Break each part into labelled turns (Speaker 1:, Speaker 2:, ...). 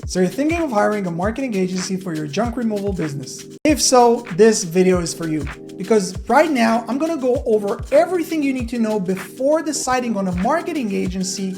Speaker 1: So you're thinking of hiring a marketing agency for your junk removal business? If so, this video is for you. Because right now, I'm gonna go over everything you need to know before deciding on a marketing agency,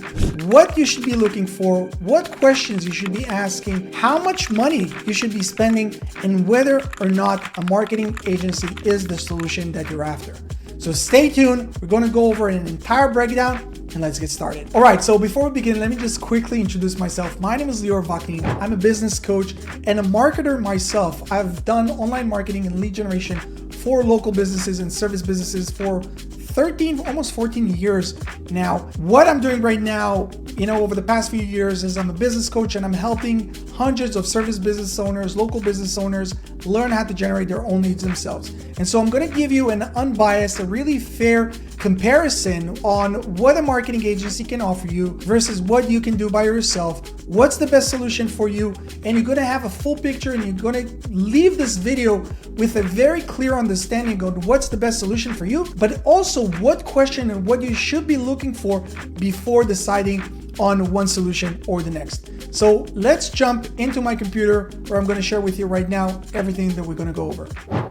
Speaker 1: what you should be looking for, what questions you should be asking, how much money you should be spending, and whether or not a marketing agency is the solution that you're after. So stay tuned, we're gonna go over an entire breakdown and let's get started. All right, so before we begin, let me just quickly introduce myself. My name is Lior Vaknin. I'm a business coach and a marketer myself. I've done online marketing and lead generation for local businesses and service businesses for 13, almost 14 years now. What I'm doing right now, over the past few years is I'm a business coach and I'm helping hundreds of service business owners, local business owners learn how to generate their own leads themselves. And so I'm going to give you an unbiased, a really fair comparison on what a marketing agency can offer you versus what you can do by yourself. What's the best solution for you? And you're going to have a full picture and you're going to leave this video with a very clear understanding of what's the best solution for you, but also what question and what you should be looking for before deciding on one solution or the next. So let's jump into my computer where I'm going to share with you right now everything that we're going to go over.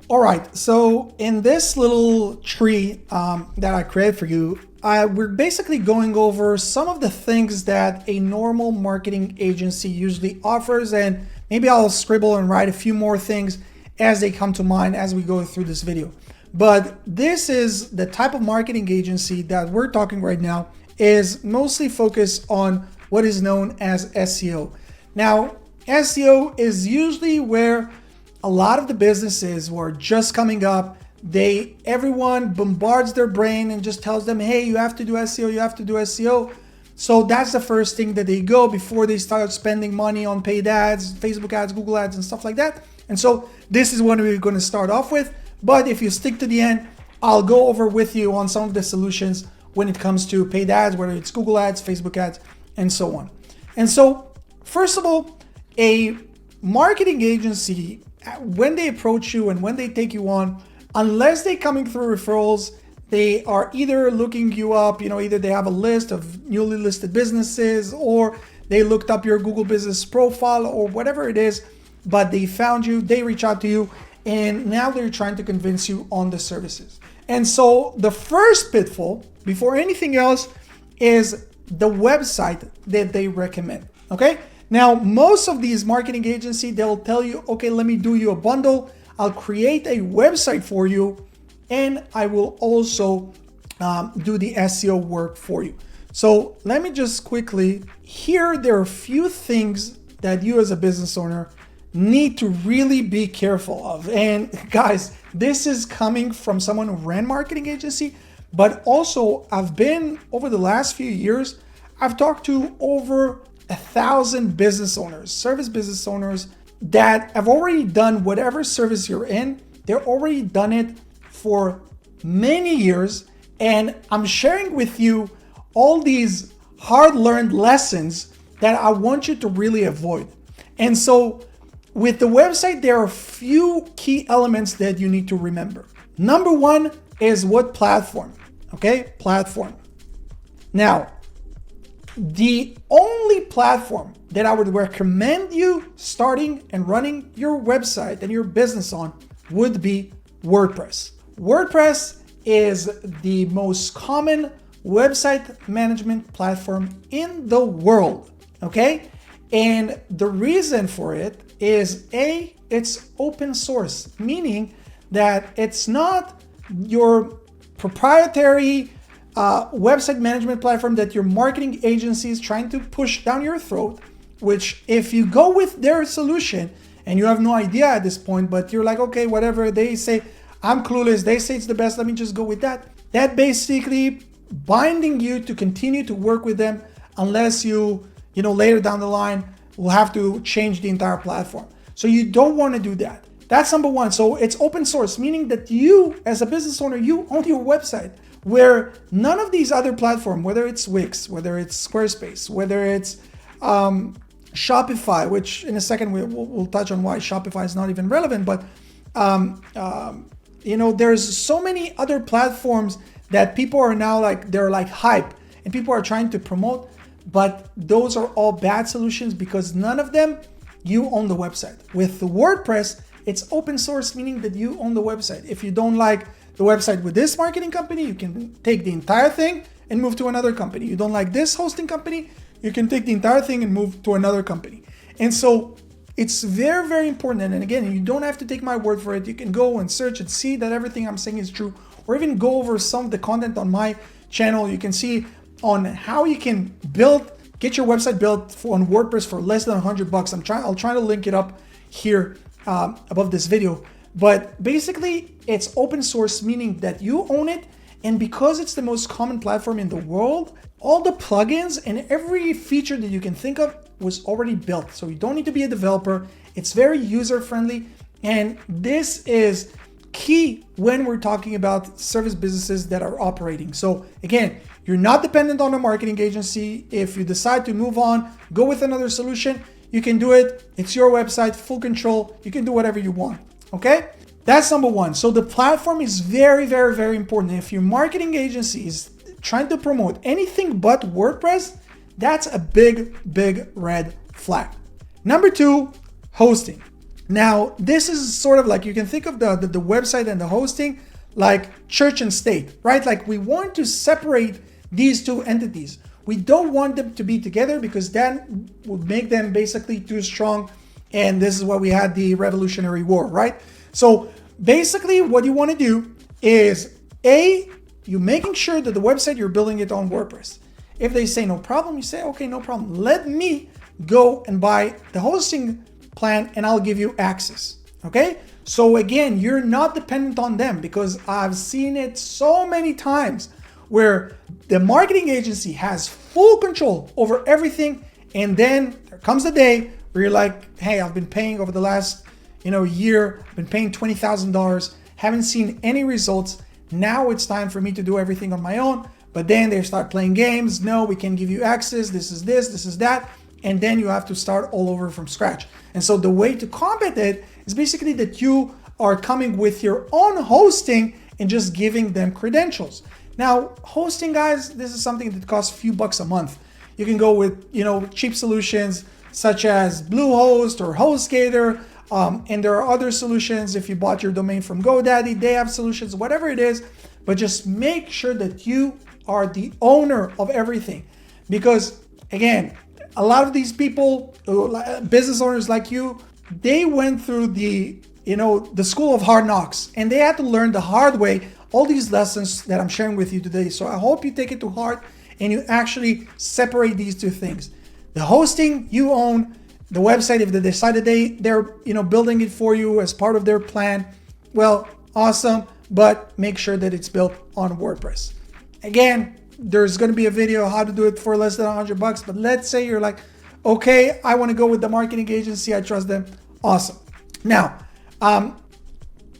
Speaker 1: All right, so in this little tree that I created for you, we're basically going over some of the things that a normal marketing agency usually offers, and maybe I'll scribble and write a few more things as they come to mind as we go through this video. But this is the type of marketing agency that we're talking right now is mostly focused on what is known as SEO. Now, SEO is usually where a lot of the businesses who are just coming up, everyone bombards their brain and just tells them, hey, you have to do SEO, you have to do SEO. So that's the first thing that they go before they start spending money on paid ads, Facebook ads, Google ads, and stuff like that. And so this is what we're going to start off with. But if you stick to the end, I'll go over with you on some of the solutions when it comes to paid ads, whether it's Google ads, Facebook ads, and so on. And so, first of all, a marketing agency, when they approach you and when they take you on, unless they're coming through referrals, they are either looking you up, either they have a list of newly listed businesses or they looked up your Google business profile or whatever it is, but they found you, they reach out to you, and now they're trying to convince you on the services. And so the first pitfall, before anything else, is the website that they recommend, okay? Now, most of these marketing agencies, they'll tell you, okay, let me do you a bundle. I'll create a website for you, and I will also do the SEO work for you. So let me just quickly, here there are a few things that you as a business owner need to really be careful of. And guys, this is coming from someone who ran marketing agency, but also I've been, over the last few years, I've talked to over 1,000 business owners, service business owners that have already done whatever service you're in. They're already done it for many years. And I'm sharing with you all these hard-learned lessons that I want you to really avoid. And so with the website, there are a few key elements that you need to remember. Number one is what platform, okay? Platform. Now, the only platform that I would recommend you starting and running your website and your business on would be WordPress. WordPress is the most common website management platform in the world, okay? And the reason for it is it's open source, meaning that it's not your proprietary website management platform that your marketing agency is trying to push down your throat, which if you go with their solution and you have no idea at this point, but you're like, okay, whatever they say, I'm clueless, they say it's the best, let me just go with that. That basically binding you to continue to work with them unless you later down the line will have to change the entire platform. So you don't want to do that. That's number one. So it's open source, meaning that you as a business owner, you own your website, where none of these other platforms, whether it's Wix, whether it's Squarespace, whether it's Shopify, which in a second we'll touch on why Shopify is not even relevant, but there's so many other platforms that people are now they're hype and people are trying to promote. but those are all bad solutions because none of them, you own the website. With the WordPress, it's open source, meaning that you own the website. If you don't like the website with this marketing company, you can take the entire thing and move to another company. You don't like this hosting company, you can take the entire thing and move to another company. And so it's very, very important. And again, you don't have to take my word for it. You can go and search and see that everything I'm saying is true, or even go over some of the content on my channel. You can see on how you can get your website built on WordPress for less than $100. I'll try to link it up here above this video. But basically, it's open source, meaning that you own it. And because it's the most common platform in the world, all the plugins and every feature that you can think of was already built. So you don't need to be a developer. It's very user-friendly. And this is key when we're talking about service businesses that are operating. So again, you're not dependent on a marketing agency. If you decide to move on, go with another solution, you can do it. It's your website, full control. You can do whatever you want. Okay? That's number one. So the platform is very, very, very important. If your marketing agency is trying to promote anything but WordPress, that's a big, big red flag. Number two, hosting. Now, this is sort of like, you can think of the website and the hosting like church and state, right? Like we want to separate these two entities. We don't want them to be together because that would make them basically too strong. And this is why we had the Revolutionary War, right? So basically what you want to do is you're making sure that the website, you're building it on WordPress. If they say no problem, you say, okay, no problem. Let me go and buy the hosting plan and I'll give you access. Okay. So again, you're not dependent on them because I've seen it so many times where the marketing agency has full control over everything. And then there comes the day where you're like, hey, I've been paying over the last year, I've been paying $20,000, haven't seen any results. Now it's time for me to do everything on my own. But then they start playing games. No, we can give you access. This is this, this is that. And then you have to start all over from scratch. And so the way to combat it is basically that you are coming with your own hosting and just giving them credentials. Now, hosting, guys, this is something that costs a few bucks a month. You can go with, cheap solutions such as Bluehost or HostGator. And there are other solutions. If you bought your domain from GoDaddy, they have solutions, whatever it is. But just make sure that you are the owner of everything. Because again, a lot of these people, business owners like you, they went through the school of hard knocks and they had to learn the hard way all these lessons that I'm sharing with you today. So I hope you take it to heart and you actually separate these two things. The hosting you own, the website, if they decided they're building it for you as part of their plan, well, awesome, but make sure that it's built on WordPress. Again, there's going to be a video how to do it for less than $100, but let's say you're like, okay, I want to go with the marketing agency, I trust them. Awesome. Now,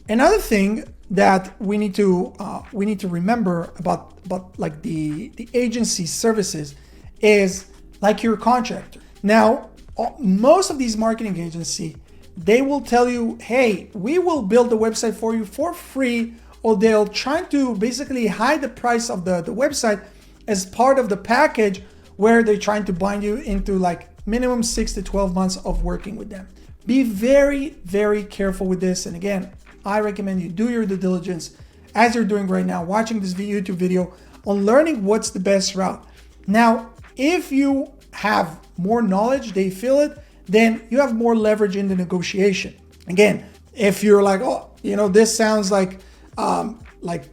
Speaker 1: another thing that we need to remember about like the agency services is like your contractor. Now, most of these marketing agencies, they will tell you, hey, we will build the website for you for free, or they'll try to basically hide the price of the website as part of the package where they're trying to bind you into like minimum 6 to 12 months of working with them. Be very, very careful with this. And again, I recommend you do your due diligence as you're doing right now, watching this YouTube video on learning what's the best route. Now, if you have more knowledge, they feel it, then you have more leverage in the negotiation. Again, if you're like, oh, this sounds like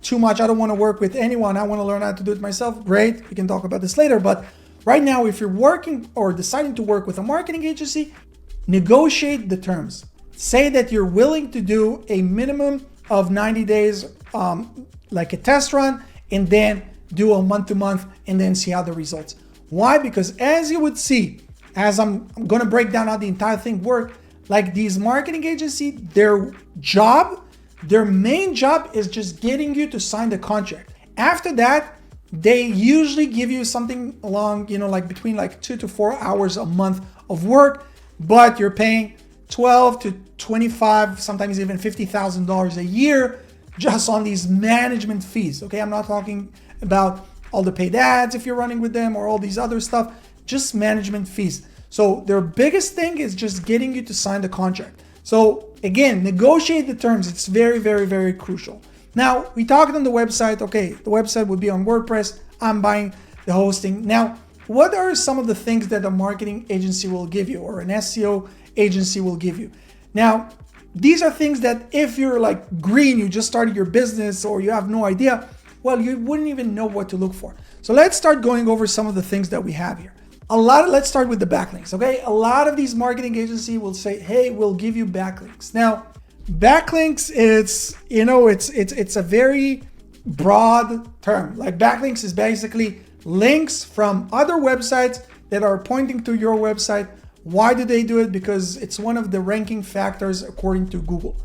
Speaker 1: too much, I don't want to work with anyone, I want to learn how to do it myself, great, we can talk about this later. But right now, if you're working or deciding to work with a marketing agency, negotiate the terms. Say that you're willing to do a minimum of 90 days, like a test run, and then do a month-to-month and then see how the results. Why? Because as you would see, as I'm going to break down how the entire thing works, like these marketing agencies, their main job is just getting you to sign the contract. After that, they usually give you something along, like between like 2 to 4 hours a month of work, but you're paying 12 to 25, sometimes even $50,000 a year just on these management fees. Okay, I'm not talking about all the paid ads if you're running with them or all these other stuff. just management fees. So their biggest thing is just getting you to sign the contract. So again, negotiate the terms. It's very, very, very crucial. Now, we talked on the website. Okay, the website would be on WordPress. I'm buying the hosting. Now, what are some of the things that a marketing agency will give you or an SEO agency will give you? Now, these are things that if you're like green, you just started your business or you have no idea, well, you wouldn't even know what to look for. So let's start going over some of the things that we have here. Let's start with the backlinks, okay? A lot of these marketing agencies will say, hey, we'll give you backlinks. Now, backlinks, it's a very broad term. Like backlinks is basically links from other websites that are pointing to your website. Why do they do it? Because it's one of the ranking factors according to Google.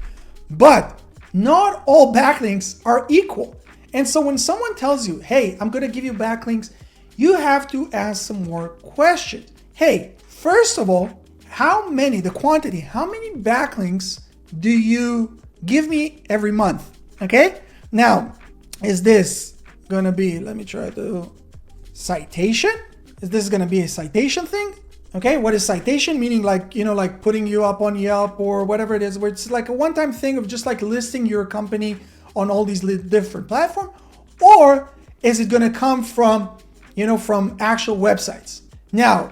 Speaker 1: But not all backlinks are equal. And so when someone tells you, hey, I'm going to give you backlinks, you have to ask some more questions. Hey, first of all, how many backlinks do you give me every month? Okay. Now, is this going to be, let me try to citation? Is this going to be a citation thing? Okay. What is citation? Meaning like, like putting you up on Yelp or whatever it is, where it's like a one-time thing of just like listing your company on all these different platforms? Or is it going to come from, from actual websites? Now,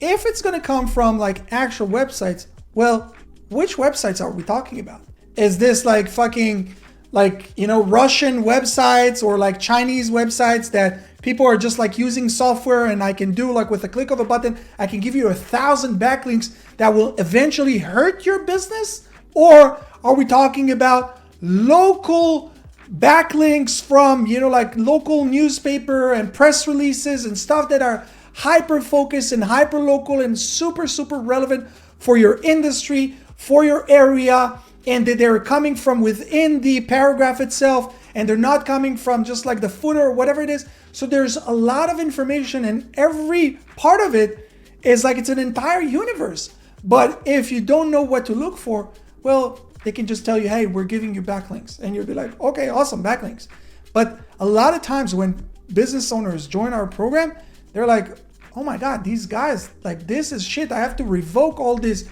Speaker 1: if it's going to come from like actual websites, well, which websites are we talking about? Is this like fucking Russian websites or like Chinese websites that people are just like using software and I can do like with a click of a button, I can give you 1,000 backlinks that will eventually hurt your business? Or are we talking about local backlinks from, like local newspaper and press releases and stuff that are hyper focused and hyper local and super, super relevant for your industry, for your area, and that they're coming from within the paragraph itself and they're not coming from just like the footer or whatever it is. So there's a lot of information and every part of it is like it's an entire universe. But if you don't know what to look for, well, they can just tell you, hey, we're giving you backlinks. And you'll be like, okay, awesome, backlinks. But a lot of times when business owners join our program, they're like, oh my God, these guys, like this is shit. I have to revoke all these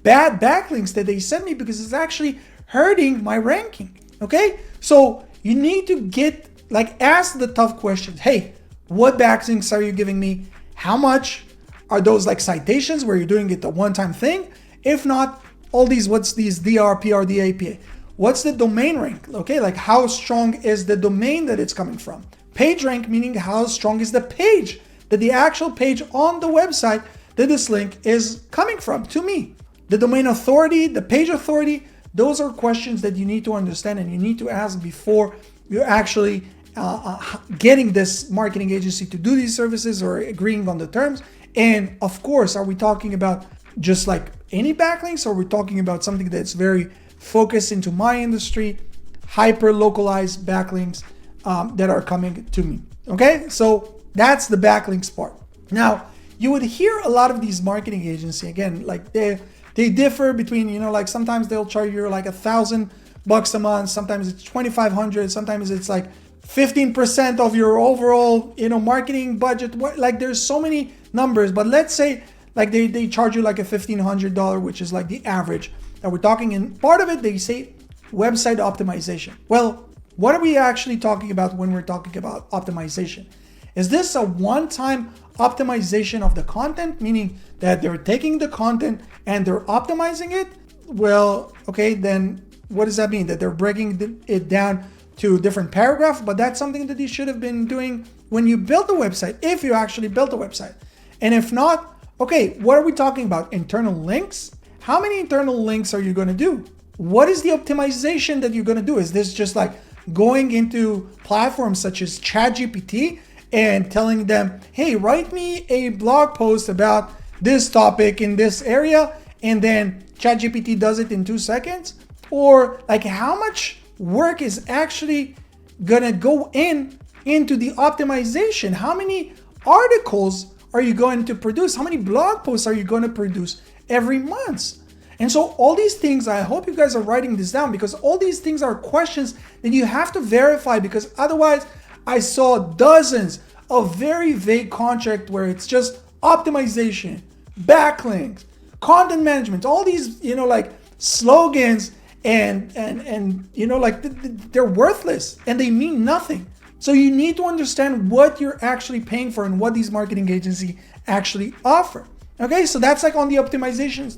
Speaker 1: bad backlinks that they sent me because it's actually hurting my ranking. Okay? So you need to ask the tough questions. Hey, what backlinks are you giving me? How much? Are those like citations where you're doing it a one-time thing? If not, what's these DR, PR, DAPA? What's the domain rank? Okay, like how strong is the domain that it's coming from? Page rank, meaning how strong is the page, that the actual page on the website that this link is coming from to me. The domain authority, the page authority, those are questions that you need to understand and you need to ask before you're actually getting this marketing agency to do these services or agreeing on the terms. And of course, are we talking about just like any backlinks, or we're talking about something that's very focused into my industry, hyper localized backlinks that are coming to me? Okay, so that's the backlinks part. Now, you would hear a lot of these marketing agencies, again, like they differ between, like sometimes they'll charge you like $1,000 a month, sometimes it's 2,500, sometimes it's like 15% of your overall, marketing budget. Like there's so many numbers, but let's say like they charge you like a $1,500, which is like the average that we're talking. And part of it, they say website optimization. Well, what are we actually talking about when we're talking about optimization? Is this a one-time optimization of the content, meaning that they're taking the content and they're optimizing it? Well, okay, then what does that mean? That they're breaking it down to different paragraphs, but that's something that you should have been doing when you built the website, if you actually built a website. And if not, okay, what are we talking about? Internal links? How many internal links are you going to do? What is the optimization that you're going to do? Is this just like going into platforms such as ChatGPT and telling them, hey, write me a blog post about this topic in this area, and then ChatGPT does it in 2 seconds? Or like how much work is actually gonna go into the optimization? How many articles are you going to produce? How many blog posts are you going to produce every month? And so all these things, I hope you guys are writing this down, because all these things are questions that you have to verify, because otherwise I saw dozens of very vague contracts where it's just optimization, backlinks, content management, all these, like slogans and like they're worthless and they mean nothing. So you need to understand what you're actually paying for and what these marketing agencies actually offer. Okay, so that's like on the optimization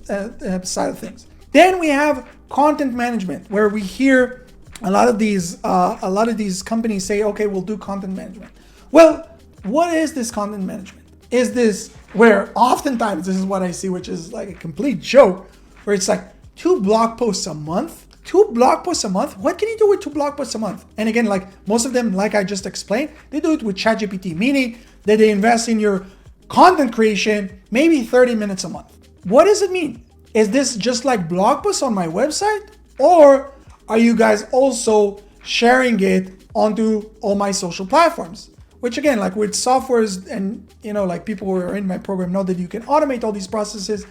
Speaker 1: side of things. Then we have content management, where we hear a lot of these companies say, okay, we'll do content management. Well, what is this content management? Is this where oftentimes this is what I see, which is like a complete joke, where it's like 2 blog posts a month? 2 blog posts a month? What can you do with 2 blog posts a month? And again, like most of them, like I just explained, they do it with ChatGPT, meaning that they invest in your content creation, maybe 30 minutes a month. What does it mean? Is this just like blog posts on my website? Or are you guys also sharing it onto all my social platforms? Which again, like with softwares and, like people who are in my program know that you can automate all these processes.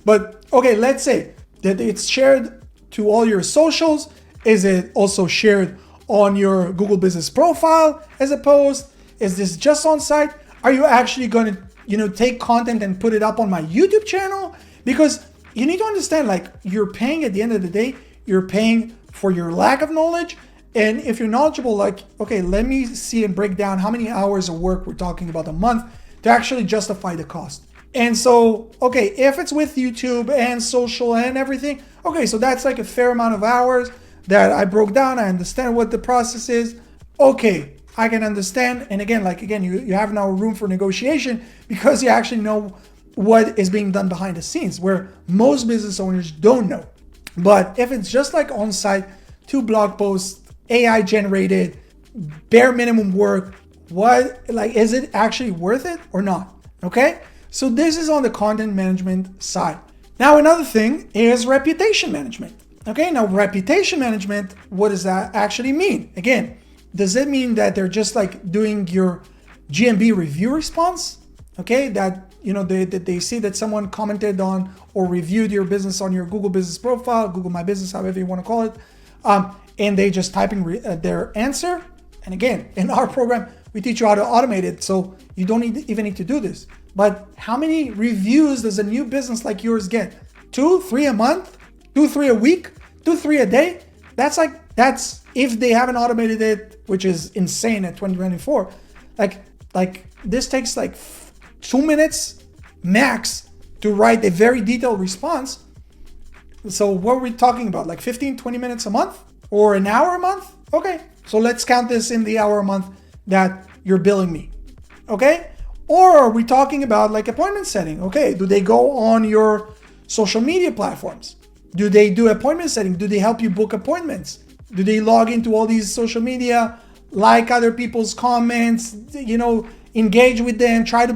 Speaker 1: But okay, let's say that it's shared to all your socials. Is it also shared on your Google Business Profile as a post? Is this just on site? Are you actually going to, take content and put it up on my YouTube channel? Because you need to understand, like, you're paying at the end of the day, you're paying for your lack of knowledge. And if you're knowledgeable, like, okay, let me see and break down how many hours of work we're talking about a month to actually justify the cost. And so, okay, if it's with YouTube and social and everything, okay, so that's like a fair amount of hours that I broke down. I understand what the process is. Okay, I can understand. And again, you have now room for negotiation because you actually know what is being done behind the scenes, where most business owners don't know. But if it's just like on-site, 2 blog posts, AI generated, bare minimum work, is it actually worth it or not? Okay, so this is on the content management side. Now, another thing is reputation management. Okay, now reputation management, what does that actually mean? Again, does it mean that they're just like doing your GMB review response? Okay, that they see that someone commented on or reviewed your business on your Google Business Profile, Google My Business, however you want to call it, and they just typing their answer. And again, in our program, we teach you how to automate it, so you don't even need to do this. But how many reviews does a new business like yours get? 2, 3 a month? 2, 3 a week? 2, 3 a day? That's if they haven't automated it, which is insane at 2024. Like this takes like 2 minutes max to write a very detailed response. So what are we talking about? Like 15, 20 minutes a month or an hour a month? Okay, so let's count this in the hour a month that you're billing me. Okay? Or are we talking about like appointment setting? Okay, do they go on your social media platforms? Do they do appointment setting? Do they help you book appointments? Do they log into all these social media, like other people's comments, engage with them, try to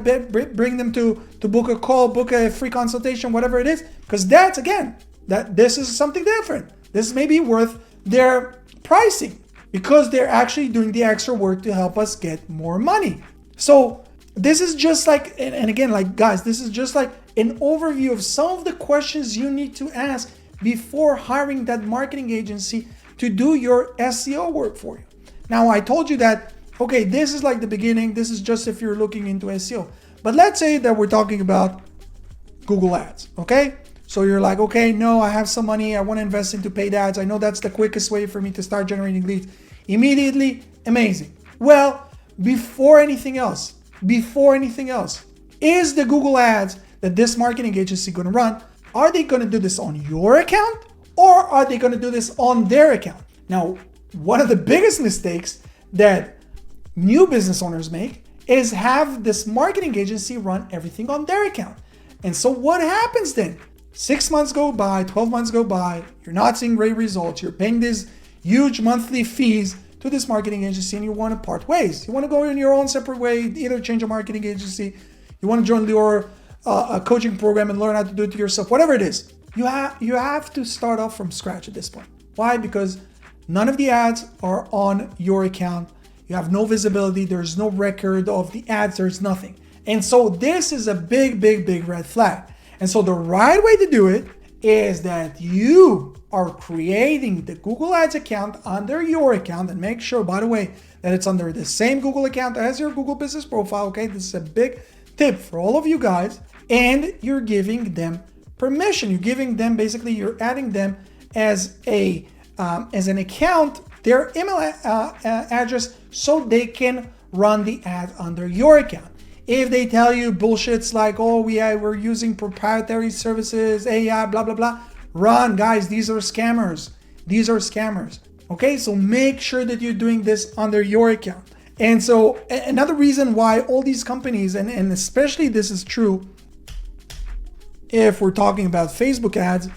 Speaker 1: bring them to book a call, book a free consultation, whatever it is? Because that's, again, this is something different. This may be worth their pricing because they're actually doing the extra work to help us get more money. So this is just like, and again, like guys, this is just like an overview of some of the questions you need to ask before hiring that marketing agency to do your SEO work for you. Now, I told you that, okay, this is like the beginning. This is just if you're looking into SEO. But let's say that we're talking about Google Ads, okay? So you're like, okay, no, I have some money. I want to invest into paid ads. I know that's the quickest way for me to start generating leads immediately. Amazing. Well, before anything else, is the Google Ads that this marketing agency going to run, are they going to do this on your account or are they going to do this on their account? Now, one of the biggest mistakes that new business owners make is have this marketing agency run everything on their account. And so what happens then? 6 months go by, 12 months go by, you're not seeing great results, you're paying these huge monthly fees to this marketing agency and you want to part ways. You want to go in your own separate way, either change a marketing agency, you want to join your coaching program and learn how to do it yourself, whatever it is. You have to start off from scratch at this point. Why? Because none of the ads are on your account. You have no visibility. There's no record of the ads. There's nothing. And so this is a big, big, big red flag. And so the right way to do it is that you are creating the Google Ads account under your account, and make sure, by the way, that it's under the same Google account as your Google Business Profile. Okay, this is a big tip for all of you guys, and you're giving them permission. You're giving them, basically, you're adding them as an account, their email address, so they can run the ad under your account. If they tell you bullshits like, oh, we're using proprietary services, AI, blah, blah, blah, run, guys. These are scammers. These are scammers. Okay, so make sure that you're doing this under your account. And so another reason why all these companies, and especially this is true if we're talking about Facebook ads,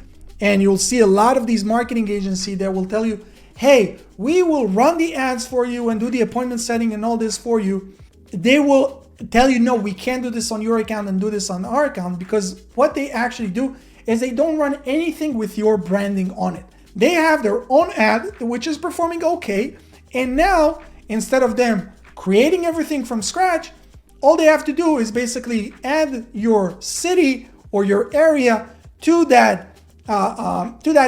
Speaker 1: and you'll see a lot of these marketing agencies that will tell you, hey, we will run the ads for you and do the appointment setting and all this for you. They will tell you, no, we can't do this on your account and do this on our account, because what they actually do is they don't run anything with your branding on it. They have their own ad, which is performing okay. And now, instead of them creating everything from scratch, all they have to do is basically add your city or your area to that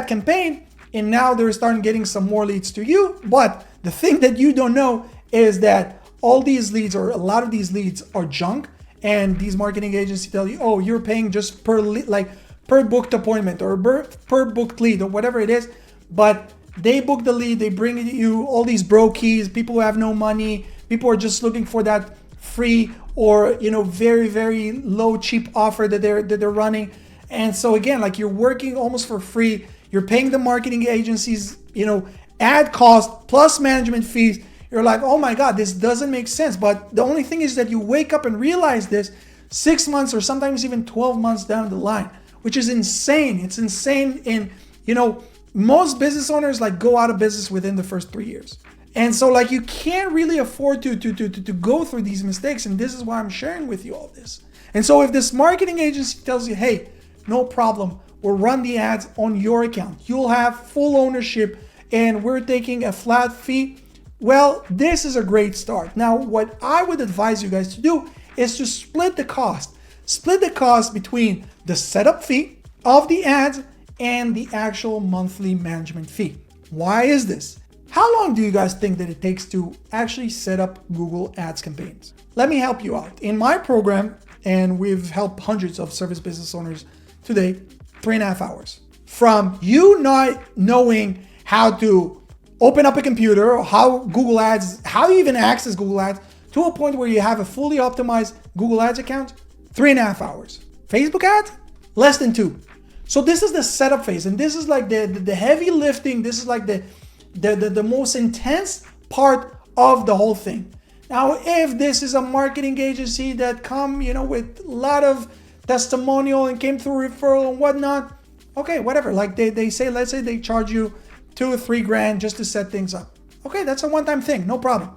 Speaker 1: campaign, and now they're starting getting some more leads to you. But the thing that you don't know is that all these leads, or a lot of these leads, are junk, and these marketing agencies tell you, oh, you're paying just per booked appointment or per booked lead or whatever it is. But they book the lead, they bring you all these brokies, people who have no money, people are just looking for that free or very, very low, cheap offer that they're running. And so again, like, you're working almost for free. You're paying the marketing agencies, ad cost plus management fees. You're like, oh my God, this doesn't make sense. But the only thing is that you wake up and realize this 6 months or sometimes even 12 months down the line, which is insane. It's insane. And, most business owners go out of business within the first 3 years. And so you can't really afford to go through these mistakes. And this is why I'm sharing with you all this. And so if this marketing agency tells you, hey, no problem, we'll run the ads on your account, you'll have full ownership, and we're taking a flat fee, well, this is a great start. Now, what I would advise you guys to do is to split the cost. Split the cost between the setup fee of the ads and the actual monthly management fee. Why is this? How long do you guys think that it takes to actually set up Google Ads campaigns? Let me help you out. In my program, and we've helped hundreds of service business owners today, 3.5 hours. From you not knowing how to open up a computer, or how Google Ads, how you even access Google Ads, to a point where you have a fully optimized Google Ads account, 3.5 hours. Facebook ads, less than 2. So this is the setup phase, and this is like the heavy lifting. This is like the most intense part of the whole thing. Now, if this is a marketing agency that come, with a lot of testimonial and came through referral and whatnot, okay, whatever. Like they say, let's say they charge you $2 or $3 grand just to set things up. Okay, that's a one-time thing, no problem.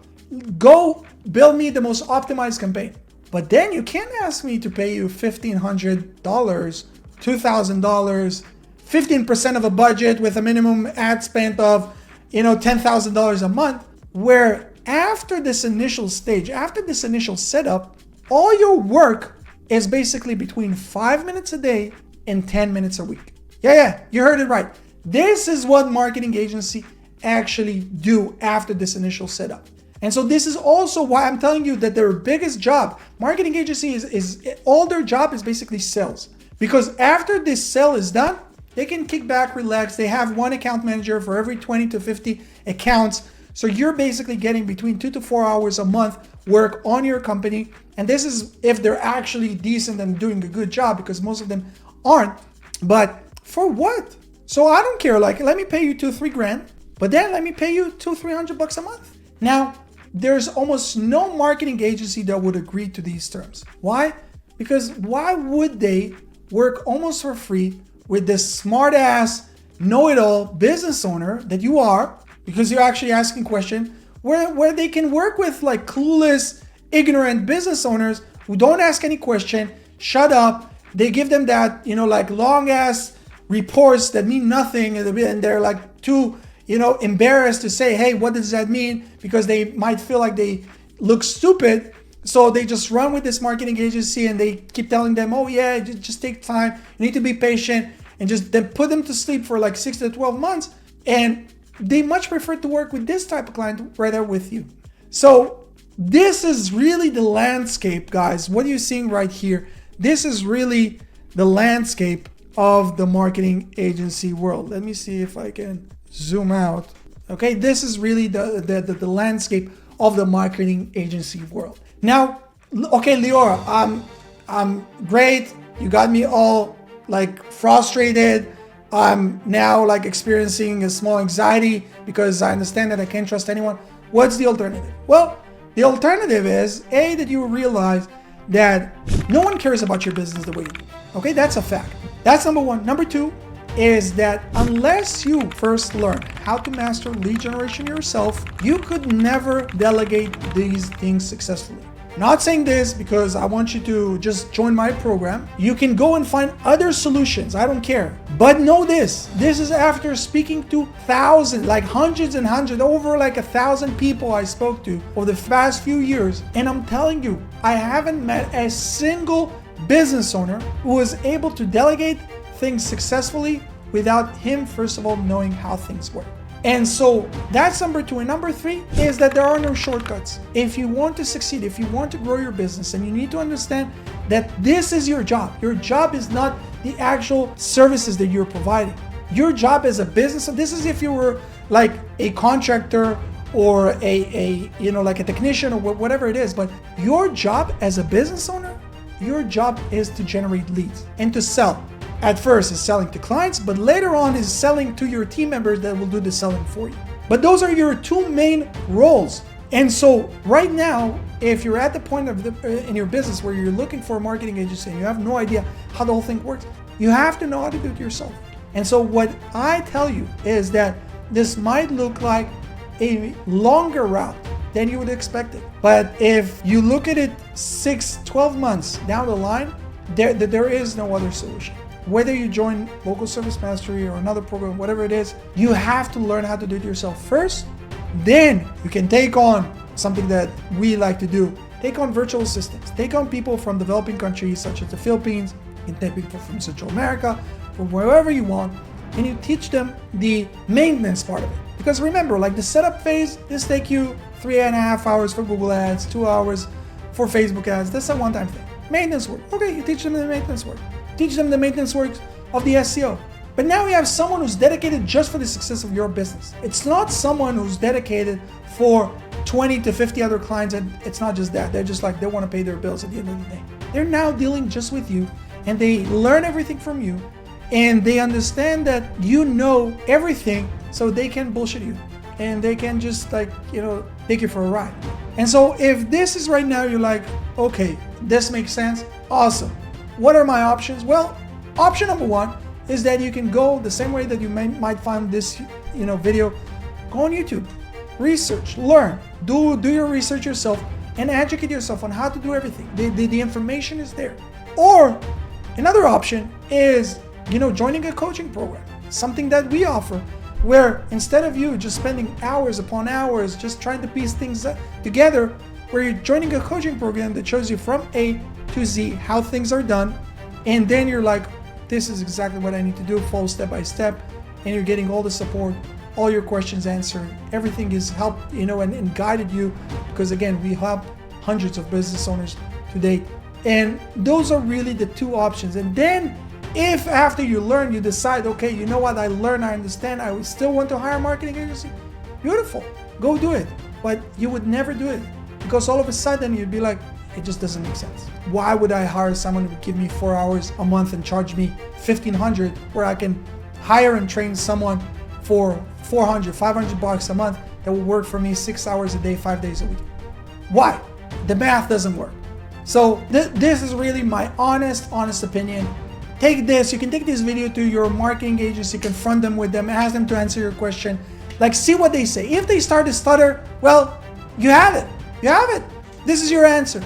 Speaker 1: Go build me the most optimized campaign. But then you can't ask me to pay you $1,500, $2,000, 15% of a budget with a minimum ad spend of, $10,000 a month, where after this initial stage, after this initial setup, all your work is basically between 5 minutes a day and 10 minutes a week. Yeah, you heard it right. This is what marketing agency actually do after this initial setup. And so this is also why I'm telling you that their biggest job, marketing agency is all their job is basically sales. Because after this sale is done, they can kick back, relax. They have one account manager for every 20 to 50 accounts. So you're basically getting between 2 to 4 hours a month work on your company. And this is if they're actually decent and doing a good job, because most of them aren't. But for what? So I don't care. Let me pay you $2-3 grand, but then let me pay you $200-300 a month. Now, there's almost no marketing agency that would agree to these terms. Why? Because why would they work almost for free with this smart ass, know-it-all business owner that you are, because you're actually asking questions, where they can work with clueless, ignorant business owners who don't ask any question, shut up. They give them that, long ass reports that mean nothing, and they're too, embarrassed to say, hey, what does that mean? Because they might feel like they look stupid. So they just run with this marketing agency and they keep telling them, oh yeah, just take time. You need to be patient, and just then put them to sleep for 6 to 12 months. And they much prefer to work with this type of client rather with you. So this is really the landscape, guys. What you're seeing right here, this is really the landscape of the marketing agency world. Let me see if I can zoom out. Okay, this is really the landscape of the marketing agency world. Now, okay, Liora, I'm great. You got me all like frustrated. I'm now like experiencing a small anxiety because I understand that I can't trust anyone. What's the alternative? Well, the alternative is that you realize that no one cares about your business the way you do. Okay, that's a fact. That's number one. Number two is that unless you first learn how to master lead generation yourself, you could never delegate these things successfully. Not saying this because I want you to just join my program. You can go and find other solutions. I don't care. But know this. This is after speaking to thousands, like hundreds and hundreds, over like 1,000 people I spoke to over the past few years. And I'm telling you, I haven't met a single business owner who was able to delegate things successfully without him, first of all, knowing how things work. And so that's number two. And number three is that there are no shortcuts. If you want to succeed, if you want to grow your business, and you need to understand that this is your job. Your job is not the actual services that you're providing. Your job as a business, so this is if you were like a contractor or like a technician or whatever it is, but your job as a business owner, your job is to generate leads and to sell. At first is selling to clients, but later on is selling to your team members that will do the selling for you. But those are your two main roles. And so right now, if you're at the point in your business where you're looking for a marketing agency and you have no idea how the whole thing works, you have to know how to do it yourself. And so what I tell you is that this might look like a longer route than you would expect it. But if you look at it 6-12 months down the line, there is no other solution. Whether you join Local Service Mastery or another program, whatever it is, you have to learn how to do it yourself first. Then you can take on something that we like to do. Take on virtual assistants. Take on people from developing countries such as the Philippines. You can take people from Central America, from wherever you want, and you teach them the maintenance part of it. Because remember, like the setup phase, this takes you 3.5 hours for Google Ads, 2 hours for Facebook ads. That's a one-time thing. Maintenance work. Okay, you teach them the maintenance work. Teach them the maintenance work of the SEO. But now you have someone who's dedicated just for the success of your business. It's not someone who's dedicated for 20 to 50 other clients, and it's not just that. They're just like, they want to pay their bills at the end of the day. They're now dealing just with you, and they learn everything from you, and they understand that you know everything, so they can bullshit you. And they can just take you for a ride. And so if this is right now, you're like, okay, this makes sense, awesome. What are my options? Well, option number one is that you can go the same way that you might find this video. Go on YouTube, research, learn, do your research yourself, and educate yourself on how to do everything. The information is there. Or another option is joining a coaching program, something that we offer, where instead of you just spending hours upon hours just trying to piece things together, where you're joining a coaching program that shows you from A to Z how things are done, and then you're like, this is exactly what I need to do, follow step by step, and you're getting all the support, all your questions answered, everything is helped, and guided you, because again, we help hundreds of business owners today. And those are really the two options. And then if after you learn, you decide, okay, you know what, I learned, I understand, I still want to hire a marketing agency, beautiful, go do it. But you would never do it, because all of a sudden you'd be like, it just doesn't make sense. Why would I hire someone who would give me 4 hours a month and charge me $1,500, where I can hire and train someone for $400, $500 a month that will work for me 6 hours a day, 5 days a week? Why? The math doesn't work. So this is really my honest opinion. Take this, you can take this video to your marketing agency, confront them with them, ask them to answer your question. Like, see what they say. If they start to stutter, well, you have it. You have it. This is your answer.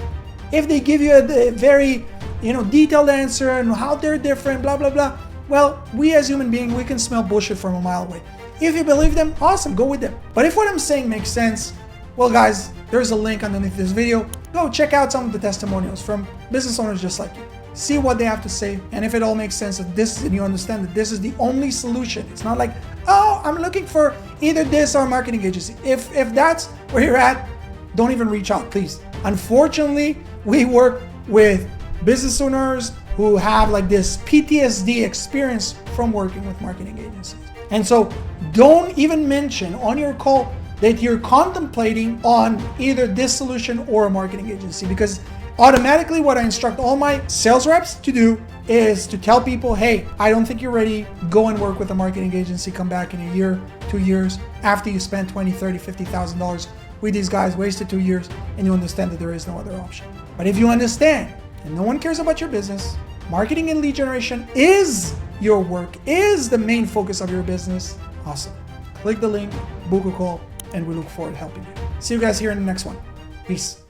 Speaker 1: If they give you a very, detailed answer and how they're different, blah, blah, blah, well, we as human beings, we can smell bullshit from a mile away. If you believe them, awesome, go with them. But if what I'm saying makes sense, well, guys, there's a link underneath this video. Go check out some of the testimonials from business owners just like you. See what they have to say, and if it all makes sense, and you understand that this is the only solution. It's not like, oh, I'm looking for either this or marketing agency. If that's where you're at, don't even reach out, please. Unfortunately, we work with business owners who have like this PTSD experience from working with marketing agencies. And so don't even mention on your call that you're contemplating on either this solution or a marketing agency, because automatically what I instruct all my sales reps to do is to tell people, hey, I don't think you're ready. Go and work with a marketing agency. Come back in a year, 2 years, after you spend $20,000, $30,000, $50,000 with these guys, wasted 2 years, and you understand that there is no other option. But if you understand and no one cares about your business, marketing and lead generation is your work, is the main focus of your business, awesome. Click the link, book a call, and we look forward to helping you. See you guys here in the next one. Peace.